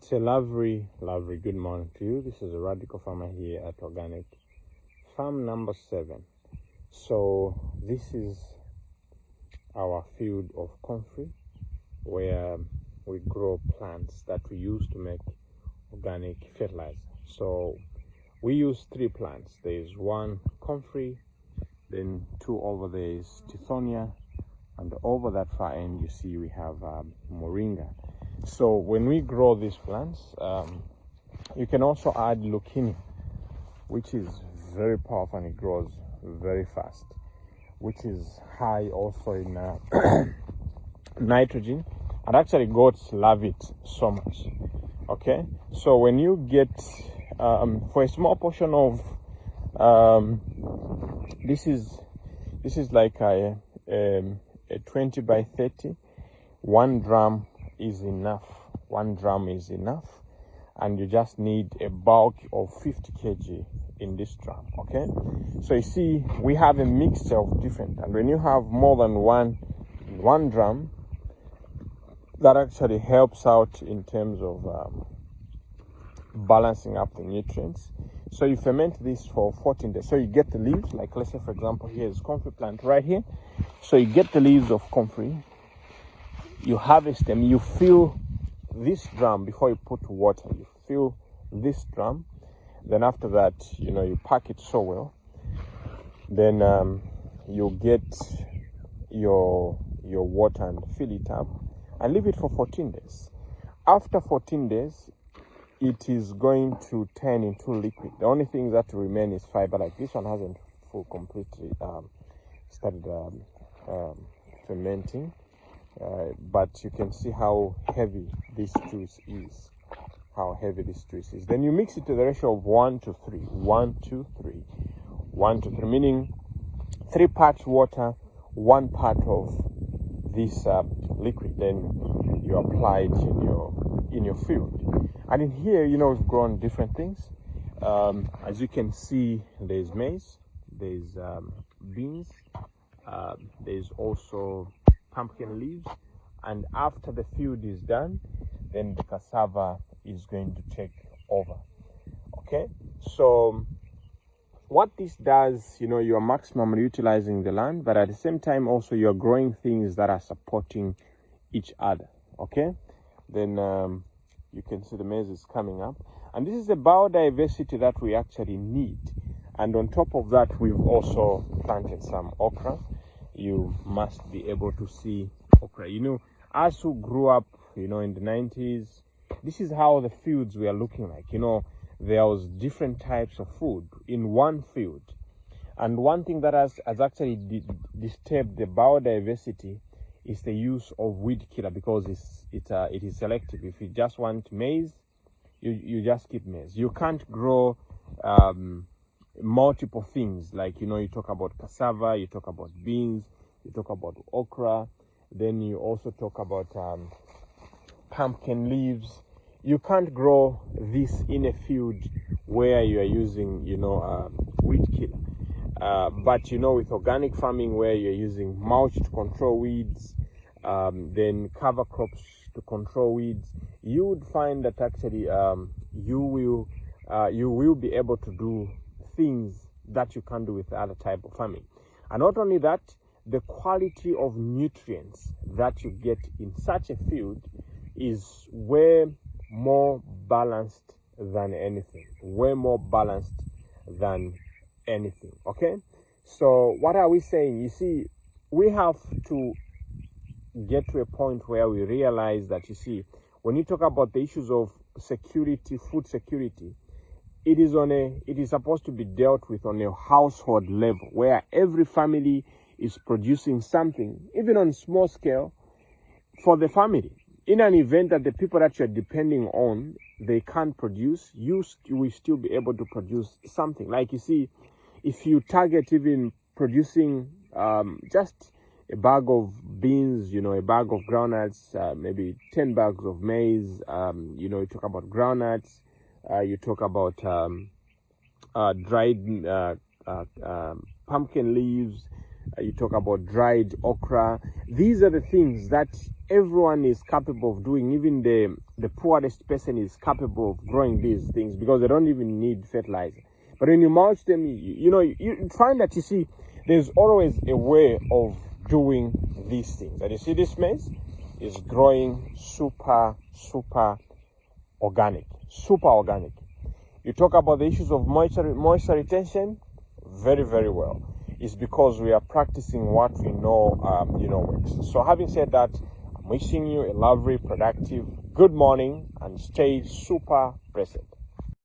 It's a lovely good morning to you. This is a radical farmer here at Organic Farm number 7. So this is our field of comfrey where we grow plants that we use to make organic fertilizer. So we use 3 plants. There is 1 comfrey, then 2 over there is tithornia, and over that far end you see we have moringa. So when we grow these plants, you can also add Lurkina, which is very powerful and it grows very fast, which is high also in nitrogen, and actually goats love it so much. Okay, so when you get for a small portion of this is like a 20 by 30, 1 drum is enough. 1 drum is enough, and you just need a bulk of 50 kg in this drum. Okay, so you see we have a mixture of different, and when you have more than one drum, that actually helps out in terms of balancing up the nutrients. So you ferment this for 14 days. So you get the leaves, like let's say for example here is comfrey plant right here. So you get the leaves of comfrey, you harvest them, you fill this drum before you put water. You fill this drum, then after that, you pack it so well. Then you get your water and fill it up and leave it for 14 days. After 14 days, it is going to turn into liquid. The only thing that will remain is fiber. Like this one hasn't completely started fermenting. But you can see how heavy this juice is. Then you mix it to the ratio of 1 to 3. 1 to 3. 1 to 3, meaning 3 parts water, 1 part of this liquid. Then you apply it in your field. And in here, we've grown different things. As you can see, there's maize, there's beans, there's also pumpkin leaves, and after the field is done, then the cassava is going to take over. Okay, so what this does, you're maximum utilizing the land, but at the same time also you're growing things that are supporting each other. Okay, then you can see the maize is coming up, and this is the biodiversity that we actually need. And on top of that, we've also planted some okra. You must be able to see okra. Us who grew up, in the 90s, this is how the fields were looking like. There was different types of food in one field. And one thing that has actually disturbed the biodiversity is the use of weed killer, because it is selective. If you just want maize, you just keep maize. You can't grow multiple things, like you talk about cassava, you talk about beans, you talk about okra, then you also talk about pumpkin leaves. You can't grow this in a field where you are using weed killer, but with organic farming where you're using mulch to control weeds, then cover crops to control weeds, you would find that actually you will be able to do things that you can't do with other type of farming. And not only that, the quality of nutrients that you get in such a field is way more balanced than anything. Okay, so what are we saying? You see, we have to get to a point where we realize that, when you talk about the issues of security, food security, it is supposed to be dealt with on a household level, where every family is producing something, even on small scale, for the family. In an event that the people that you're depending on, they can't produce, you will still be able to produce something. Like if you target even producing just a bag of beans, a bag of groundnuts, maybe 10 bags of maize, you talk about groundnuts, you talk about dried pumpkin leaves, You talk about dried okra. These are the things that everyone is capable of doing. Even the poorest person is capable of growing these things because they don't even need fertilizer. But when you mulch them, you find that, you see, there's always a way of doing these things. And you see, this maize is growing super organic. Super organic. You talk about the issues of moisture retention, very well. It's because we are practicing what we know, works. So having said that, I'm wishing you a lovely, productive, good morning, and stay super present.